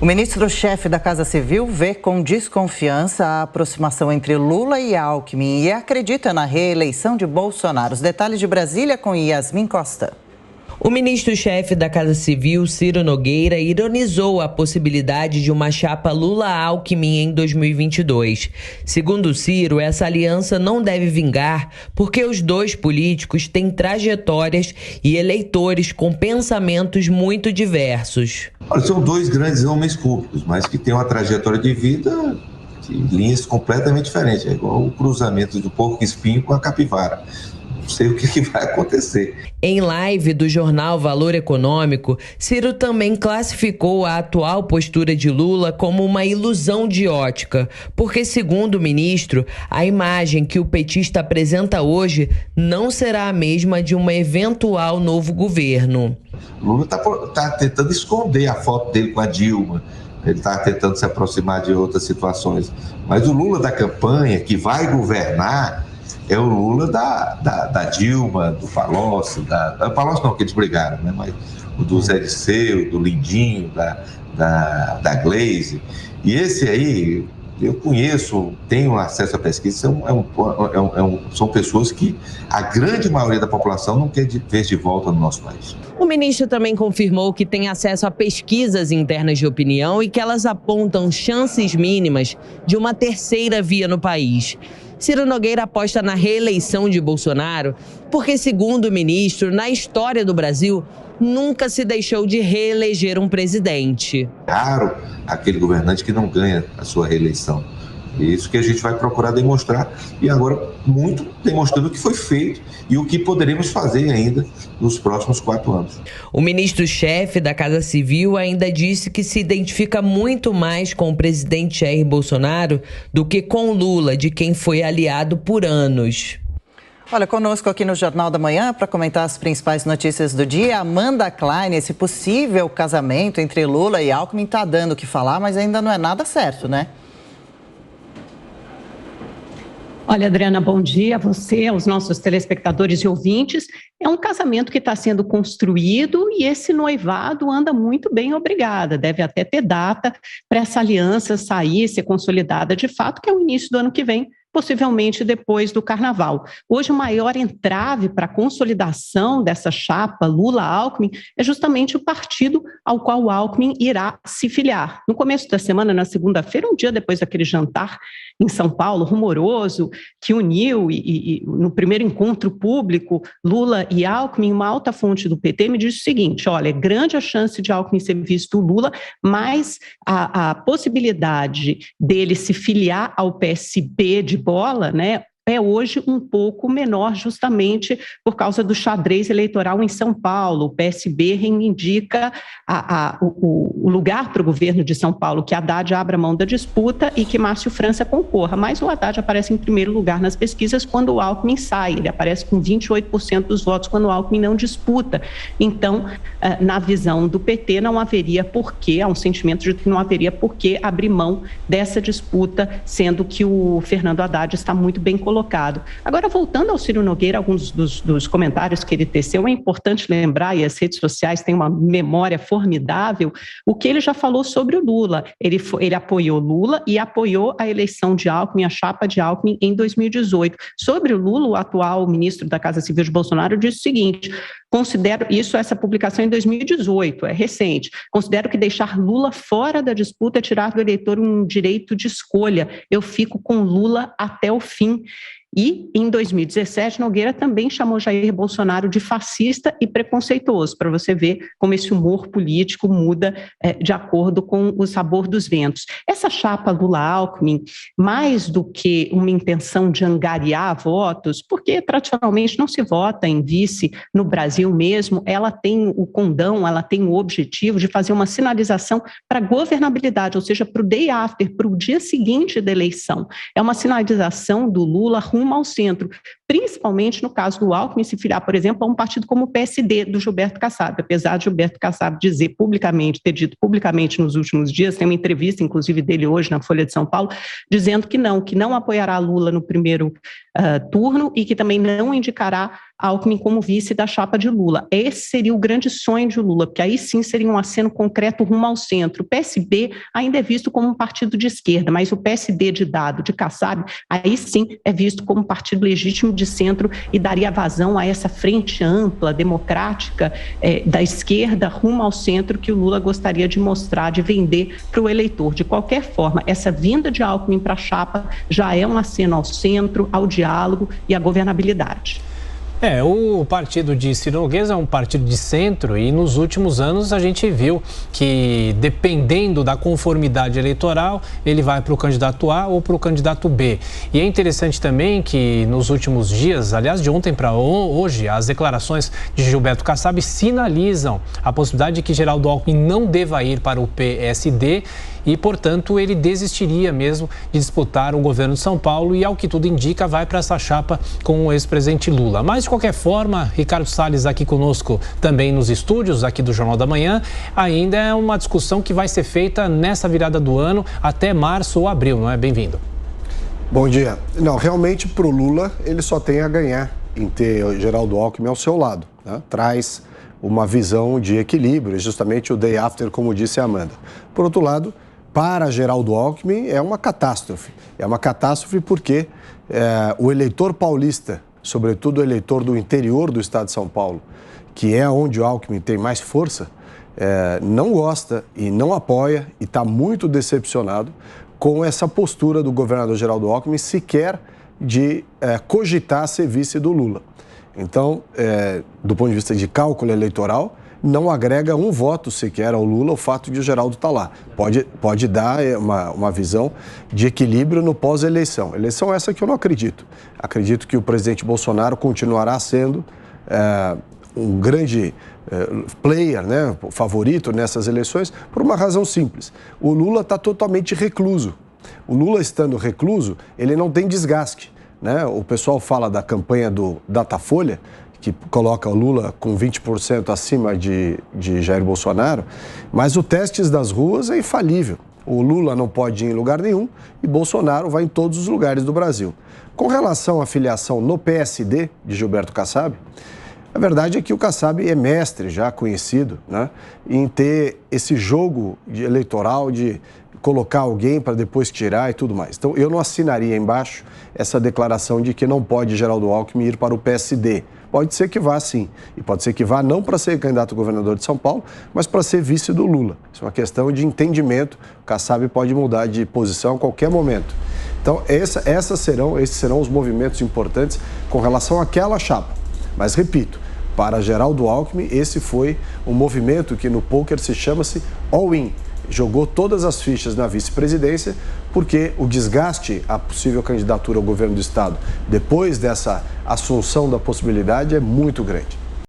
O ministro-chefe da Casa Civil vê com desconfiança a aproximação entre Lula e Alckmin e acredita na reeleição de Bolsonaro. Os detalhes de Brasília com Yasmin Costa. O ministro-chefe da Casa Civil, Ciro Nogueira, ironizou a possibilidade de uma chapa Lula-Alckmin em 2022. Segundo Ciro, essa aliança não deve vingar porque os dois políticos têm trajetórias e eleitores com pensamentos muito diversos. Olha, são dois grandes homens públicos, mas que têm uma trajetória de vida de linhas completamente diferentes. É igual o cruzamento do porco-espinho com a capivara. Não sei o que vai acontecer. Em live do jornal Valor Econômico, Ciro também classificou a atual postura de Lula como uma ilusão de ótica, porque, segundo o ministro, a imagem que o petista apresenta hoje não será a mesma de um eventual novo governo. Lula está tentando esconder a foto dele com a Dilma. Ele está tentando se aproximar de outras situações. Mas o Lula da campanha, que vai governar, é o Lula da Dilma, do Palocci, Palocci não, que eles brigaram, né? Mas o do Zé Disseu, do Lindinho, da Gleisi. E esse aí, eu conheço, tenho acesso à pesquisa, são pessoas que a grande maioria da população não quer ver de volta no nosso país. O ministro também confirmou que tem acesso a pesquisas internas de opinião e que elas apontam chances mínimas de uma terceira via no país. Ciro Nogueira aposta na reeleição de Bolsonaro porque, segundo o ministro, na história do Brasil, nunca se deixou de reeleger um presidente. É raro aquele governante que não ganha a sua reeleição. É isso que a gente vai procurar demonstrar e agora muito demonstrando o que foi feito e o que poderemos fazer ainda nos próximos 4 anos. O ministro-chefe da Casa Civil ainda disse que se identifica muito mais com o presidente Jair Bolsonaro do que com Lula, de quem foi aliado por anos. Olha, conosco aqui no Jornal da Manhã, para comentar as principais notícias do dia, Amanda Klein. Esse possível casamento entre Lula e Alckmin está dando o que falar, mas ainda não é nada certo, né? Olha, Adriana, bom dia a você, aos nossos telespectadores e ouvintes. É um casamento que está sendo construído e esse noivado anda muito bem, obrigada. Deve até ter data para essa aliança sair, ser consolidada de fato, que é o início do ano que vem, possivelmente depois do Carnaval. Hoje, o maior entrave para a consolidação dessa chapa Lula-Alckmin é justamente o partido ao qual o Alckmin irá se filiar. No começo da semana, na segunda-feira, um dia depois daquele jantar em São Paulo, rumoroso, que uniu, e no primeiro encontro público, Lula e Alckmin, uma alta fonte do PT me disse o seguinte: olha, é grande a chance de Alckmin ser visto o Lula, mas a possibilidade dele se filiar ao PSB de bola, né, é hoje um pouco menor, justamente por causa do xadrez eleitoral em São Paulo. O PSB reivindica o lugar para o governo de São Paulo, que Haddad abra mão da disputa e que Márcio França concorra. Mas o Haddad aparece em primeiro lugar nas pesquisas quando o Alckmin sai. Ele aparece com 28% dos votos quando o Alckmin não disputa. Então, na visão do PT, não haveria porquê, há um sentimento de que não haveria porquê abrir mão dessa disputa, sendo que o Fernando Haddad está muito bem colocado. Agora, voltando ao Ciro Nogueira, alguns dos comentários que ele teceu, é importante lembrar, e as redes sociais têm uma memória formidável, o que ele já falou sobre o Lula. Ele apoiou Lula e apoiou a eleição de Alckmin, a chapa de Alckmin, em 2018. Sobre o Lula, o atual ministro da Casa Civil de Bolsonaro disse o seguinte: considero isso, essa publicação em 2018, é recente, considero que deixar Lula fora da disputa é tirar do eleitor um direito de escolha. Eu fico com Lula até o fim. E, em 2017, Nogueira também chamou Jair Bolsonaro de fascista e preconceituoso, para você ver como esse humor político muda de acordo com o sabor dos ventos. Essa chapa Lula-Alckmin, mais do que uma intenção de angariar votos, porque tradicionalmente não se vota em vice no Brasil mesmo, ela tem o condão, ela tem o objetivo de fazer uma sinalização para a governabilidade, ou seja, para o day after, para o dia seguinte da eleição. É uma sinalização do Lula rumo ao centro, principalmente no caso do Alckmin se filiar, por exemplo, a um partido como o PSD, do Gilberto Kassab. Apesar de Gilberto Kassab dizer publicamente, ter dito publicamente nos últimos dias, tem uma entrevista, inclusive, dele hoje na Folha de São Paulo, dizendo que não apoiará Lula no primeiro turno e que também não indicará Alckmin como vice da chapa de Lula. Esse seria o grande sonho de Lula, porque aí sim seria um aceno concreto rumo ao centro. O PSB ainda é visto como um partido de esquerda, mas o PSD de Dado, de Kassab, aí sim é visto como um partido legítimo de centro e daria vazão a essa frente ampla, democrática, da esquerda rumo ao centro que o Lula gostaria de mostrar, de vender para o eleitor. De qualquer forma, essa vinda de Alckmin para a chapa já é um aceno ao centro, ao diálogo e à governabilidade. O partido de Ciro Nogueira é um partido de centro e nos últimos anos a gente viu que, dependendo da conformidade eleitoral, ele vai para o candidato A ou para o candidato B. E é interessante também que nos últimos dias, aliás, de ontem para hoje, as declarações de Gilberto Kassab sinalizam a possibilidade de que Geraldo Alckmin não deva ir para o PSD e, portanto, ele desistiria mesmo de disputar o governo de São Paulo e, ao que tudo indica, vai para essa chapa com o ex-presidente Lula. Mas, de qualquer forma, Ricardo Salles aqui conosco também nos estúdios, aqui do Jornal da Manhã, ainda é uma discussão que vai ser feita nessa virada do ano até março ou abril, não é? Bem-vindo. Bom dia. Não, realmente, para o Lula, ele só tem a ganhar em ter o Geraldo Alckmin ao seu lado, né? Traz uma visão de equilíbrio, justamente o day after, como disse a Amanda. Por outro lado, para Geraldo Alckmin é uma catástrofe. É uma catástrofe porque o eleitor paulista, sobretudo o eleitor do interior do estado de São Paulo, que é onde o Alckmin tem mais força, não gosta e não apoia e está muito decepcionado com essa postura do governador Geraldo Alckmin sequer de cogitar ser vice do Lula. Então, do ponto de vista de cálculo eleitoral, não agrega um voto sequer ao Lula o fato de o Geraldo estar lá. Pode dar uma visão de equilíbrio no pós-eleição. Eleição essa que eu não acredito. Acredito que o presidente Bolsonaro continuará sendo um grande player, né, favorito nessas eleições, por uma razão simples. O Lula está totalmente recluso. O Lula estando recluso, ele não tem desgaste, né? O pessoal fala da campanha do Datafolha, que coloca o Lula com 20% acima de Jair Bolsonaro, mas o Testes das Ruas é infalível. O Lula não pode ir em lugar nenhum e Bolsonaro vai em todos os lugares do Brasil. Com relação à filiação no PSD de Gilberto Kassab, a verdade é que o Kassab é mestre, já conhecido, né, em ter esse jogo eleitoral de colocar alguém para depois tirar e tudo mais. Então, eu não assinaria embaixo essa declaração de que não pode Geraldo Alckmin ir para o PSD. Pode ser que vá sim, e pode ser que vá não para ser candidato a governador de São Paulo, mas para ser vice do Lula. Isso é uma questão de entendimento, o Kassab pode mudar de posição a qualquer momento. Então, esses serão os movimentos importantes com relação àquela chapa. Mas, repito, para Geraldo Alckmin, esse foi um movimento que no pôquer se chama-se all-in. Jogou todas as fichas na vice-presidência, porque o desgaste à possível candidatura ao governo do Estado, depois dessa assunção da possibilidade, é muito grande.